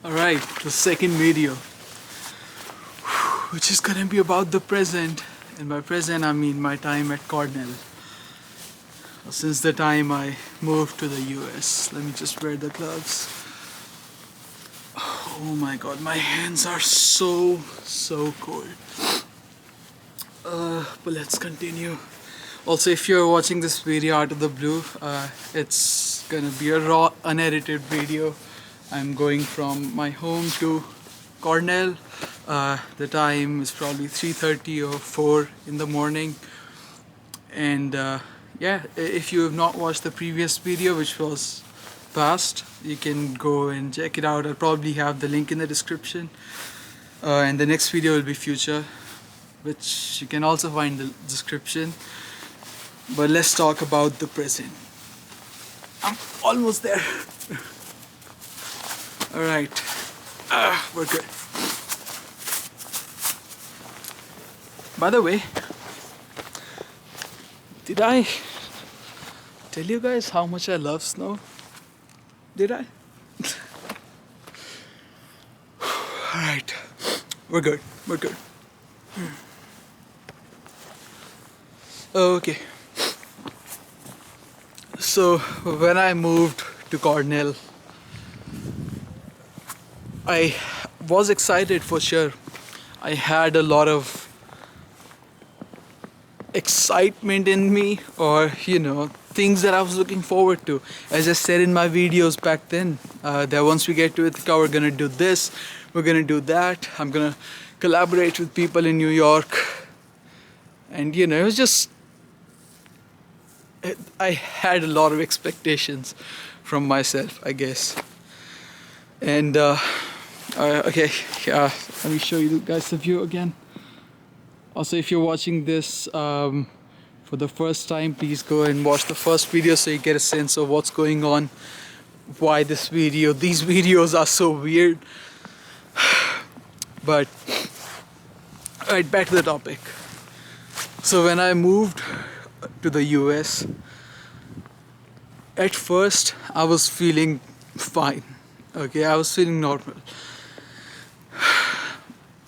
Alright, the second video, which is gonna be about the present. And by present I mean my time at Cornell. Since the time I moved to the US. Let me just wear the gloves. Oh my god, my hands are so cold. But let's continue. Also, if you're watching this video out of the blue, it's gonna be a raw, unedited video. I'm going from my home to Cornell. The time is probably 3:30 or 4 in the morning. And yeah, if you have not watched the previous video, which was past, you can go and check it out. I'll probably have the link in the description. And the next video will be future, which you can also find in the description. But let's talk about the present. I'm almost there. Alright, we're good. By the way, did I tell you guys how much I love snow? Did I? Alright, we're good, we're good. Okay. So when I moved to Cornell, I was excited for sure. I had a lot of excitement in me, or things that I was looking forward to. As I said in my videos back then, that once we get to Ithaca, we're gonna do this, we're gonna do that. I'm gonna collaborate with people in New York, and it was just. I had a lot of expectations from myself, I guess. And okay, let me show you guys the view again. Also, if you're watching this for the first time, please go and watch the first video so you get a sense of what's going on, why these videos are so weird. But alright, back to the topic. So when I moved to the US, at first I was feeling fine. Okay, I was feeling normal.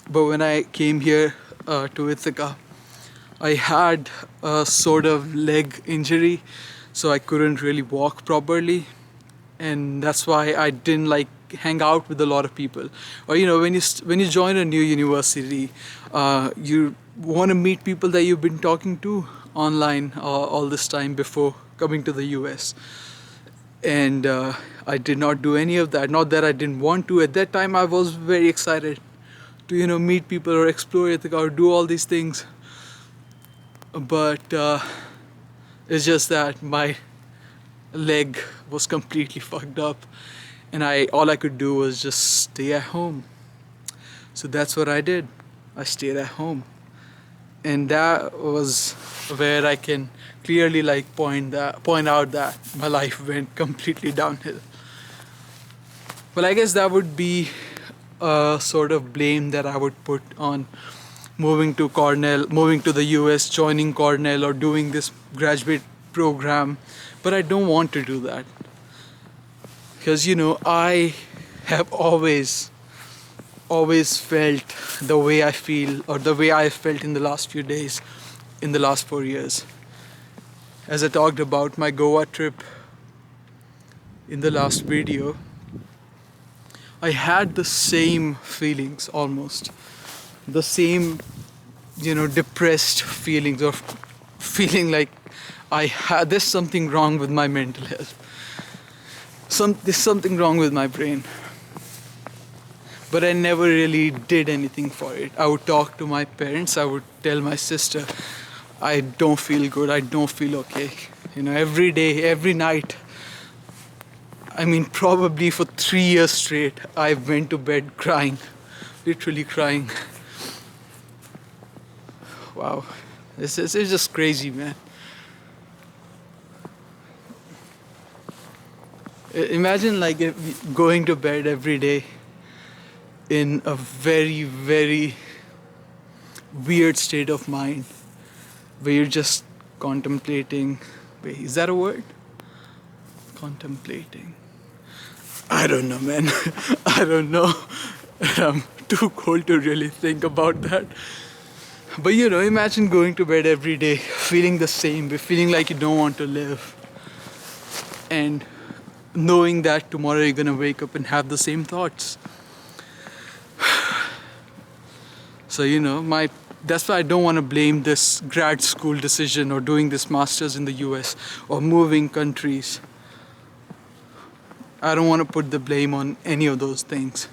But when I came here to Ithaca, I had a sort of leg injury, so I couldn't really walk properly, and that's why I didn't like hang out with a lot of people. Or when you join a new university, you want to meet people that you've been talking to online all this time before coming to the US. And I did not do any of that. Not that I didn't want to. At that time I was very excited to meet people or explore it or do all these things. But it's just that my leg was completely fucked up, and all I could do was just stay at home. So that's what I did. I stayed at home. And that was where I can clearly point out that my life went completely downhill. Well, I guess that would be a sort of blame that I would put on moving to the US, joining Cornell, or doing this graduate program. But I don't want to do that, because I have always felt the way I feel, or the way I felt in the last few days, in the last 4 years. As I talked about my Goa trip in the last video, I had the same feelings, almost the same depressed feelings of feeling like there's something wrong with my mental health, there's something wrong with my brain. But I never really did anything for it. I would talk to my parents, I would tell my sister, I don't feel good, I don't feel okay. Every day, every night. I mean, probably for 3 years straight, I went to bed crying, literally crying. Wow, it's just crazy, man. Imagine going to bed every day in a very, very weird state of mind, where you're just contemplating. Wait, is that a word? Contemplating. I don't know, man. I don't know. I'm too cold to really think about that. But imagine going to bed every day, feeling the same, feeling like you don't want to live, and knowing that tomorrow you're gonna wake up and have the same thoughts. So my that's why I don't want to blame this grad school decision or doing this masters in the US or moving countries. I don't want to put the blame on any of those things.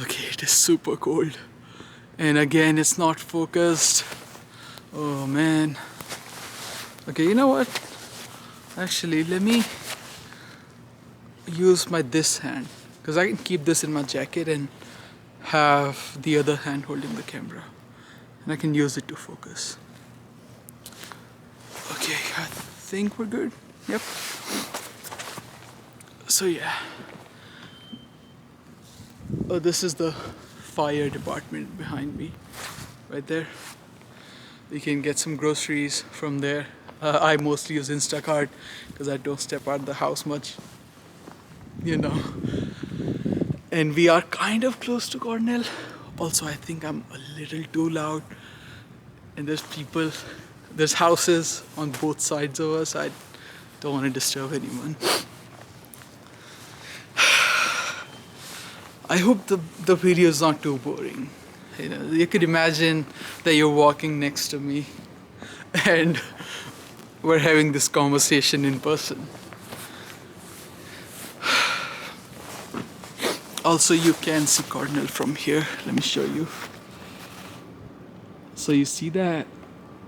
Okay, it is super cold. And again, it's not focused. Oh man. Okay, you know what? Actually, let me use my this hand because I can keep this in my jacket and have the other hand holding the camera, and I can use it to focus. Okay, I think we're good. Yep. So yeah. Oh, this is the fire department behind me, right there. You can get some groceries from there. I mostly use Instacart because I don't step out of the house much, And we are kind of close to Cornell. Also, I think I'm a little too loud. And there's houses on both sides of us. I don't want to disturb anyone. I hope the video is not too boring. You could imagine that you're walking next to me and we're having this conversation in person. Also, you can see Cornell from here. Let me show you. So you see that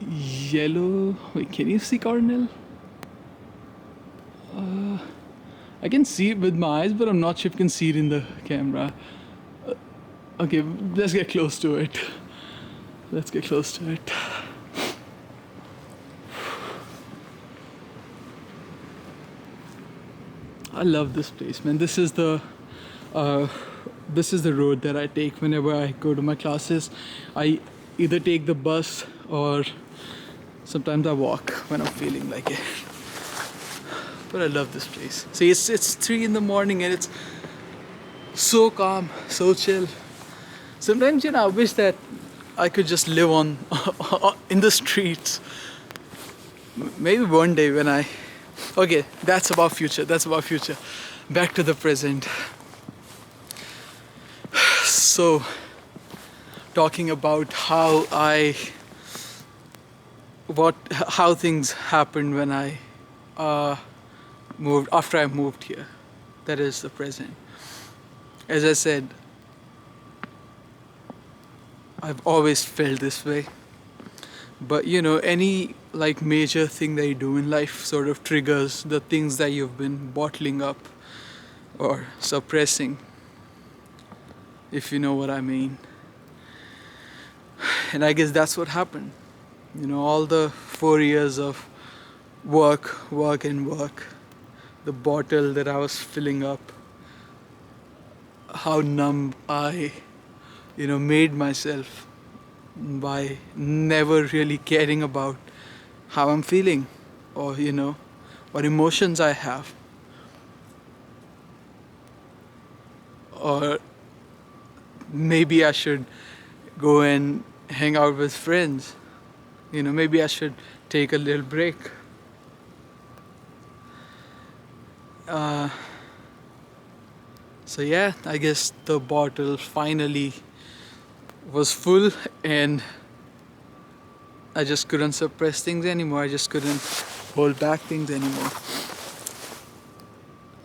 yellow? Wait, can you see Cornell? I can see it with my eyes, but I'm not sure if you can see it in the camera. Okay, let's get close to it. Let's get close to it. I love this place, man. This is the road that I take whenever I go to my classes. I either take the bus or sometimes I walk when I'm feeling like it. But I love this place. See, it's 3 in the morning and it's so calm, so chill. Sometimes, I wish that I could just live on in the streets. Maybe one day when I... Okay, that's about future. Back to the present. So, talking about how things happened when I after I moved here. That is the present. As I said, I've always felt this way. But any major thing that you do in life sort of triggers the things that you've been bottling up or suppressing, if you know what I mean. And I guess that's what happened. All the 4 years of work, the bottle that I was filling up, how numb I, made myself by never really caring about how I'm feeling or, what emotions I have. Or maybe I should go and hang out with friends. Maybe I should take a little break. So yeah, I guess the bottle finally was full and I just couldn't suppress things anymore. I just couldn't hold back things anymore.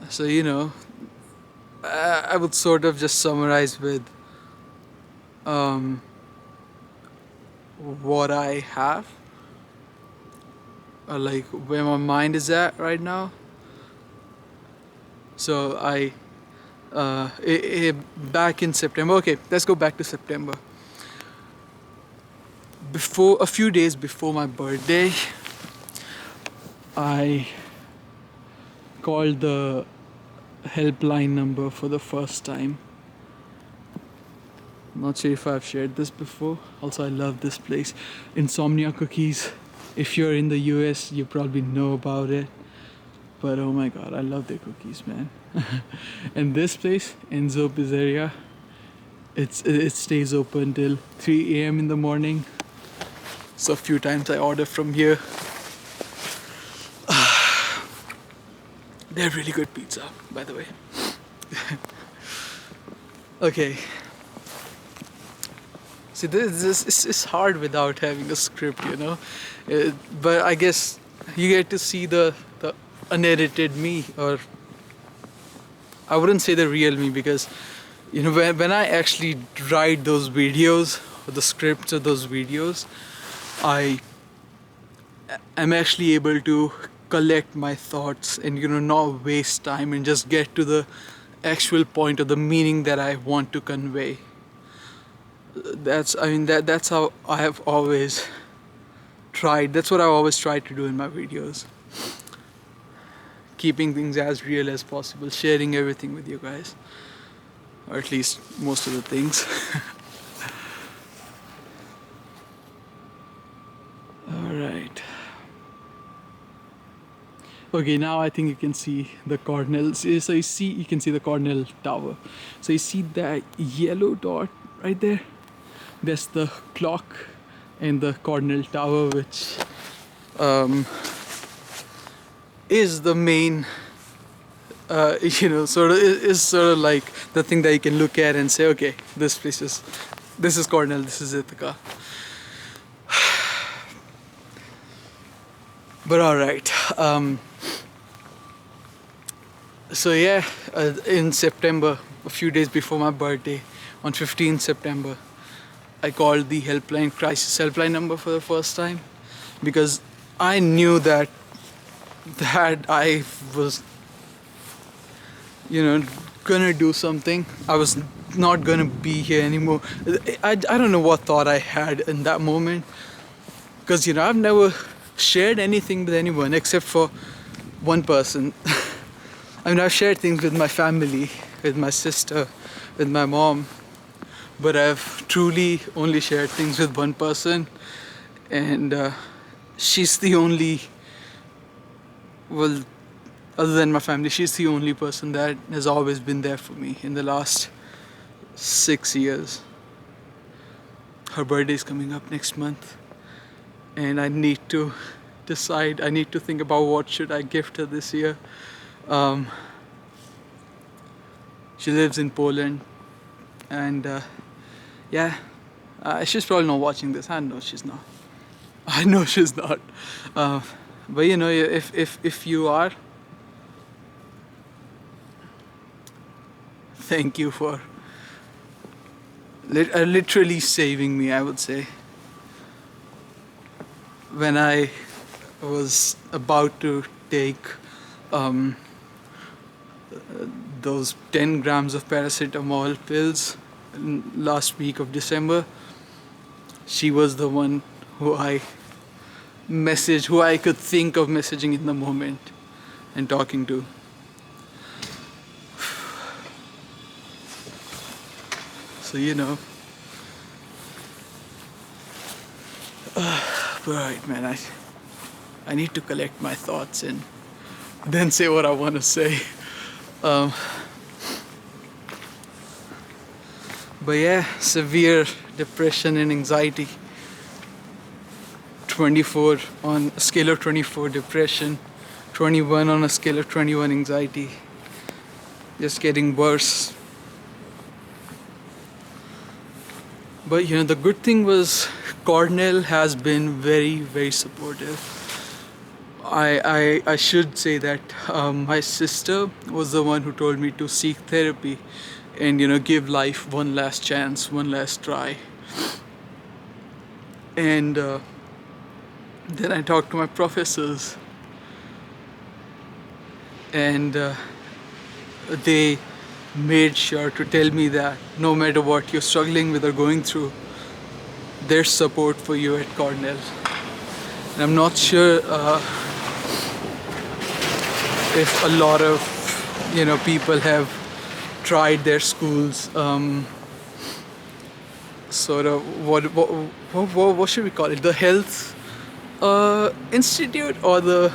So I would sort of just summarize with what I have, or where my mind is at right now. So back in September. Okay, let's go back to September. A few days before my birthday, I called the helpline number for the first time. Not sure if I've shared this before. Also, I love this place. Insomnia Cookies. If you're in the US, you probably know about it. But oh my god, I love their cookies, man. And this place, Enzo Pizzeria, it stays open till 3 a.m. in the morning. So a few times I order from here. They're really good pizza, by the way. Okay. See, this is hard without having a script, you know. But I guess you get to see the unedited me, or I wouldn't say the real me, because you know when I actually write those videos or the scripts of those videos, I am actually able to collect my thoughts and not waste time and just get to the actual point of the meaning that I want to convey. That's how I have always tried. That's what I've always tried to do in my videos. Keeping things as real as possible, sharing everything with you guys, or at least most of the things. All right. Okay, now I think you can see the Cornell. So you can see the Cornell Tower. So you see that yellow dot right there? That's the clock and the Cornell Tower, which is the main, is sort of like the thing that you can look at and say, okay, this is Cornell, this is Ithaca. But all right. So yeah, in September, a few days before my birthday, on 15th September, I called the crisis helpline number for the first time, because I knew that I was, gonna do something. I was not gonna be here anymore. I don't know what thought I had in that moment, because I've never shared anything with anyone except for one person. I've shared things with my family, with my sister, with my mom, but I've truly only shared things with one person, and she's the only, well, other than my family, she's the only person that has always been there for me in the last 6 years. Her birthday is coming up next month, and I need to decide, I need to think about what should I gift her this year. She lives in Poland, and she's probably not watching this. I know she's not. I know she's not. But if you are, thank you for literally saving me, I would say. When I was about to take those 10 grams of paracetamol pills last week of December, she was the one who I could think of messaging in the moment and talking to. So right, man, I need to collect my thoughts and then say what I want to say. But yeah, severe depression and anxiety. 24 on a scale of 24 depression, 21 on a scale of 21 anxiety. Just getting worse. But the good thing was Cornell has been very, very supportive. I should say that my sister was the one who told me to seek therapy and give life one last chance, one last try. And then I talked to my professors, and they made sure to tell me that no matter what you're struggling with or going through, there's support for you at Cornell. And I'm not sure if a lot of people have tried their schools sort of what should we call it? The health institute, or the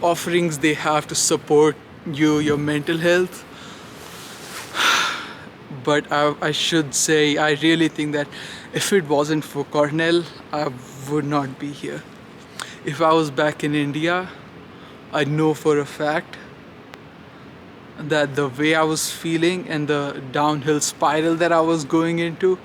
offerings they have to support your mental health. But I should say, I really think that if it wasn't for Cornell, I would not be here. If I was back in India, I know for a fact that the way I was feeling and the downhill spiral that I was going into,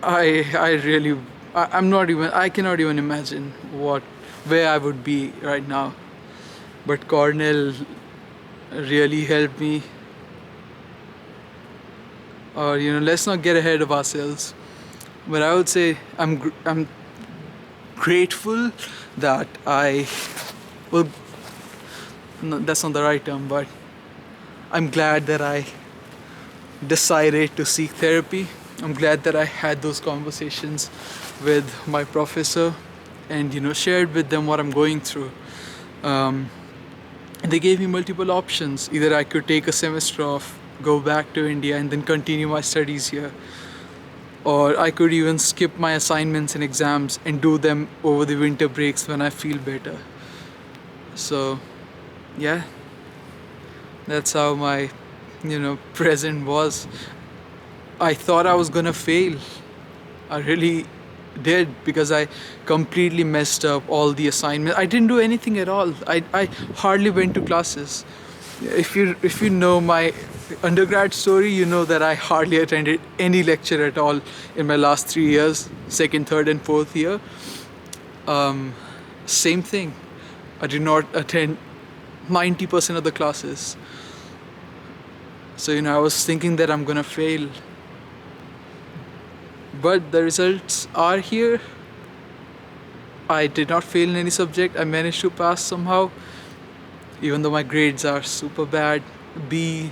I'm not even, I cannot even imagine where I would be right now. But Cornell really helped me. Or let's not get ahead of ourselves. But I would say I'm grateful that well, no, that's not the right term, but I'm glad that I decided to seek therapy. I'm glad that I had those conversations with my professor and shared with them what I'm going through. They gave me multiple options. Either I could take a semester off, go back to India, and then continue my studies here, or I could even skip my assignments and exams and do them over the winter breaks when I feel better. So yeah, that's how my present was. I thought I was gonna fail. I really did, because I completely messed up all the assignments. I didn't do anything at all. I hardly went to classes. If you know my undergrad story, you know that I hardly attended any lecture at all in my last 3 years, second, third, and fourth year. Same thing. I did not attend 90% of the classes. So I was thinking that I'm gonna fail. But the results are here. I did not fail in any subject. I managed to pass somehow, even though my grades are super bad. B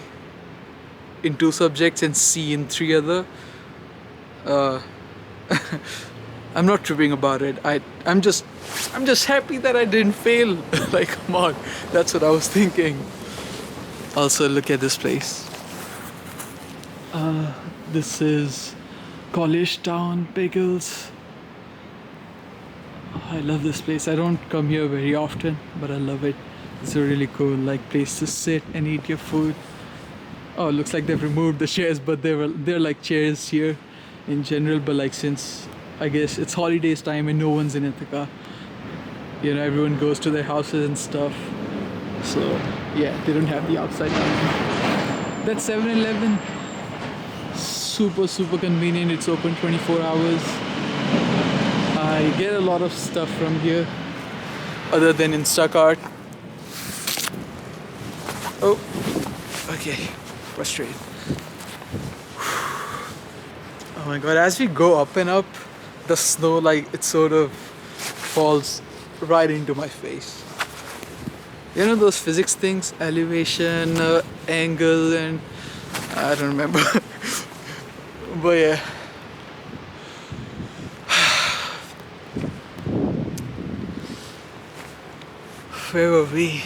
in 2 subjects and C in 3 other. I'm not tripping about it. I'm just happy that I didn't fail. Like, come on, that's what I was thinking. Also, look at this place. This is College Town Pickles. I love this place. I don't come here very often, but I love it. It's a really cool place to sit and eat your food. Oh, it looks like they've removed the chairs, but they're like chairs here in general. But since I guess it's holidays time and no one's in Ithaca, everyone goes to their houses and stuff. So yeah, they don't have the outside time. That's 7-Eleven. Super convenient. It's open 24 hours. I get a lot of stuff from here other than Instacart. Oh, okay, frustrated. Oh my god, as we go up and up, the snow it sort of falls right into my face. Those physics things, elevation, angle, and I don't remember. But yeah. Where were we?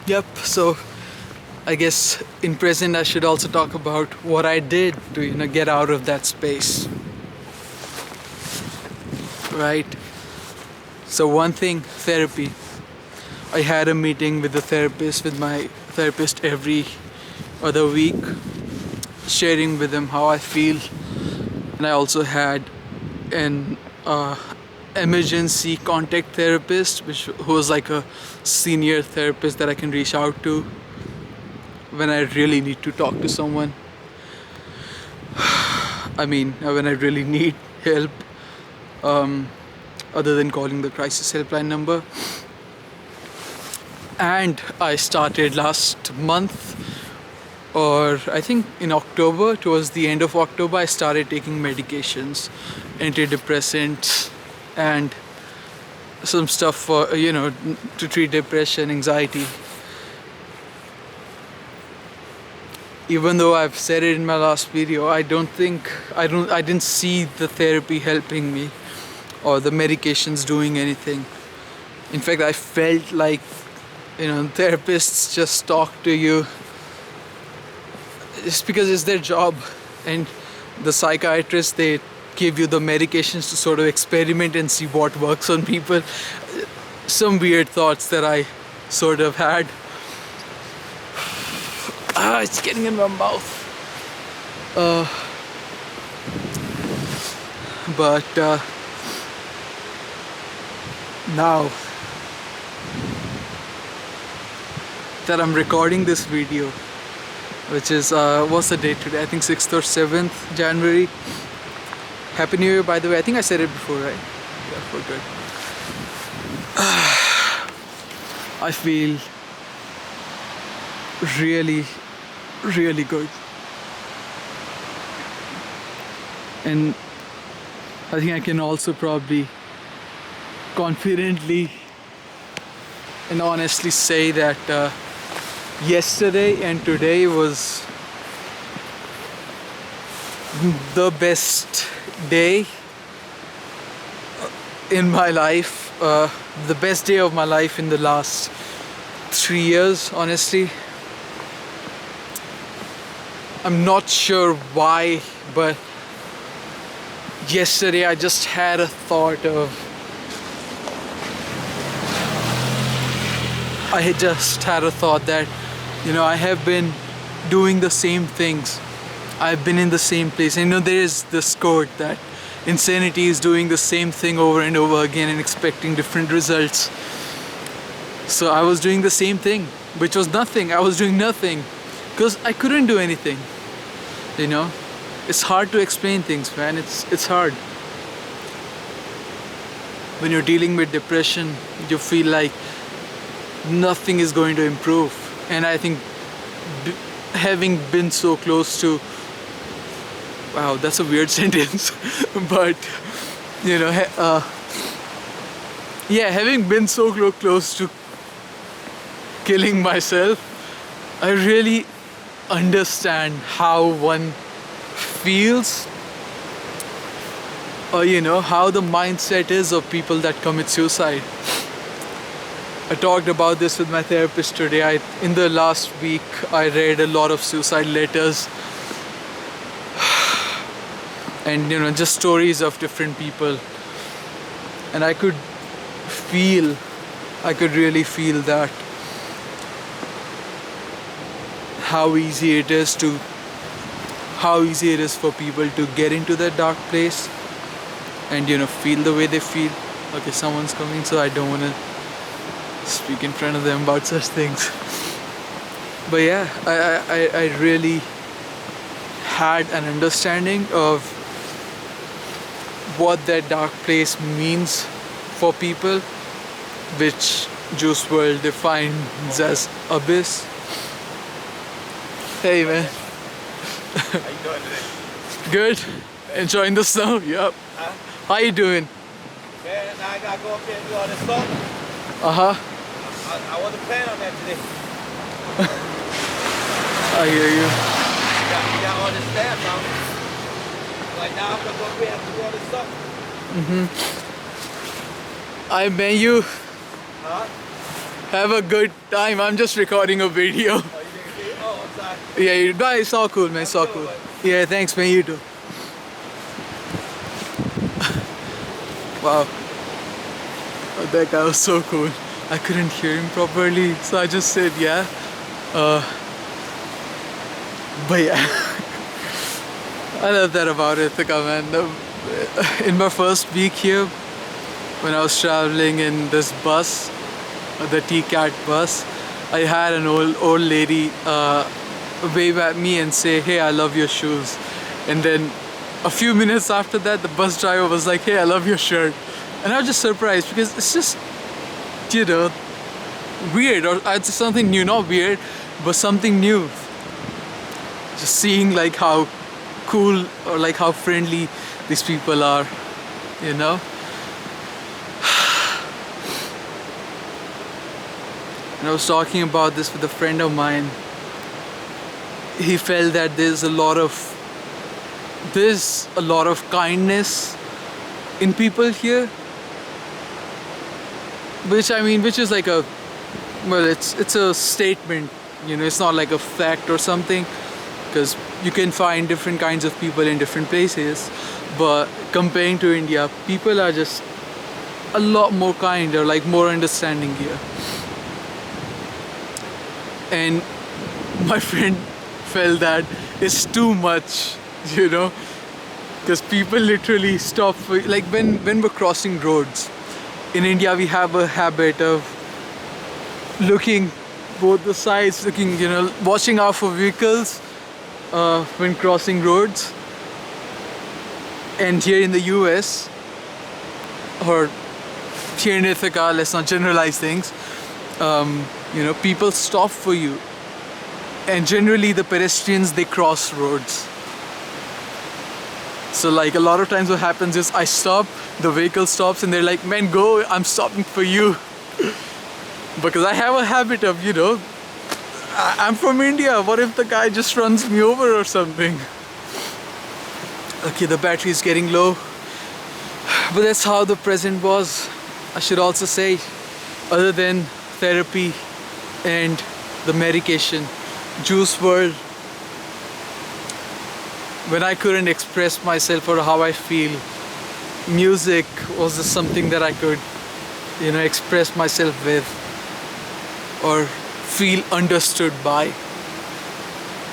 Yep, so I guess in present I should also talk about what I did to get out of that space. Right? So one thing, therapy. I had a meeting with my therapist every other week, sharing with him how I feel. And I also had an emergency contact therapist, who was like a senior therapist that I can reach out to when I really need to talk to someone. I mean, when I really need help, other than calling the crisis helpline number. And I started last month, or I think in October, towards the end of October, I started taking medications, antidepressants, and some stuff for to treat depression, anxiety. Even though I've said it in my last video, I didn't see the therapy helping me or the medications doing anything. In fact, I felt like therapists just talk to you just because it's their job, and the psychiatrists, they give you the medications to sort of experiment and see what works on people. Some weird thoughts that I sort of had. It's getting in my mouth. But now that I'm recording this video, which is what's the date today? I think 6th or 7th January. Happy New Year, by the way. I think I said it before, right? Yeah, we're good. I feel really, really good. And I think I can also probably confidently and honestly say that yesterday and today was the best day in my life, the best day of my life in the last 3 years, honestly. I'm not sure why, but yesterday I just had a thought of, I had just had a thought that, I have been doing the same things. I've been in the same place. There is this quote that insanity is doing the same thing over and over again and expecting different results. So I was doing the same thing, which was nothing. I was doing nothing because I couldn't do anything. It's hard to explain things, man. It's hard. When you're dealing with depression, you feel like nothing is going to improve. And I think having been so close to, wow, that's a weird sentence, but having been so close to killing myself, I really understand how one feels, or how the mindset is of people that commit suicide. I talked about this with my therapist today. In the last week, I read a lot of suicide letters and just stories of different people, and I could really feel that how easy it is for people to get into that dark place and feel the way they feel. Okay, someone's coming, so I don't want to speak in front of them about such things. But yeah, I really had an understanding of what that dark place means for people, which Juice WRLD defines as abyss. Hey man. How you doing today? Good. Enjoying the snow? Yep. Huh? How you doing? Man, now I gotta go up there and do all this stuff. Uh-huh. I wasn't planning on that today. I hear you. We got all this staff out. Like now I'm gonna go up there and do all this stuff. I met you. Huh? Have a good time. I'm just recording a video. Oh, you didn't see it? Oh, I'm sorry. Yeah, it's all cool, man. It's all cool. Yeah, thanks, man. You too. Wow. That guy was so cool. I couldn't hear him properly, so I just said yeah. But yeah, I love that about Ithaca, man. In my first week here, when I was traveling in this bus, the T-Cat bus, I had an old lady wave at me and say, "Hey, I love your shoes." And then a few minutes after that, the bus driver was like, "Hey, I love your shirt." And I was just surprised because it's just, weird, or I'd say something new, not weird, but something new. Just seeing like how cool or like how friendly these people are, And I was talking about this with a friend of mine. He felt that there's a lot of kindness in people here, which is like a Well, it's a statement, you know, it's not like a fact or something, because you can find different kinds of people in different places, but comparing to India, people are just a lot more kind or like more understanding here. And my friend felt that it's too much, you know, because people literally stop for, like when we're crossing roads in India, we have a habit of looking both the sides, looking, you know, watching out for vehicles when crossing roads. And here in the US, or here in Ithaca, let's not generalize things, you know, people stop for you, and generally the pedestrians, they cross roads. So like a lot of times what happens is I stop, the vehicle stops, and they're like, man, go, I'm stopping for you. Because I have a habit of, you know, I'm from India, what if the guy just runs me over or something? Okay, the battery is getting low, but that's how the present was. I should also say, other than therapy and the medication, Juice World, when I couldn't express myself or how I feel, music was just something that I could, you know, express myself with or feel understood by.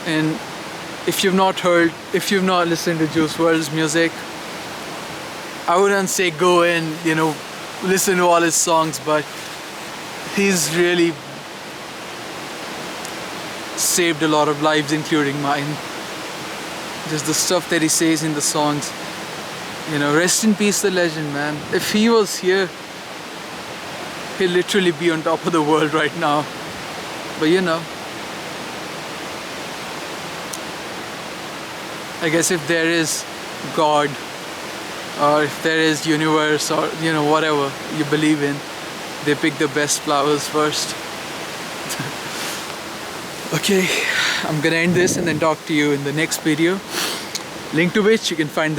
And if you've not listened to Juice WRLD's music, I wouldn't say go and, you know, listen to all his songs, but he's really saved a lot of lives, including mine. Just the stuff that he says in the songs, you know, rest in peace the legend, man. If he was here, he'll literally be on top of the world right now. But you know, I guess if there is God, or if there is universe, or you know, whatever you believe in, they pick the best flowers first. Okay, I'm gonna end this and then talk to you in the next video, link to which you can find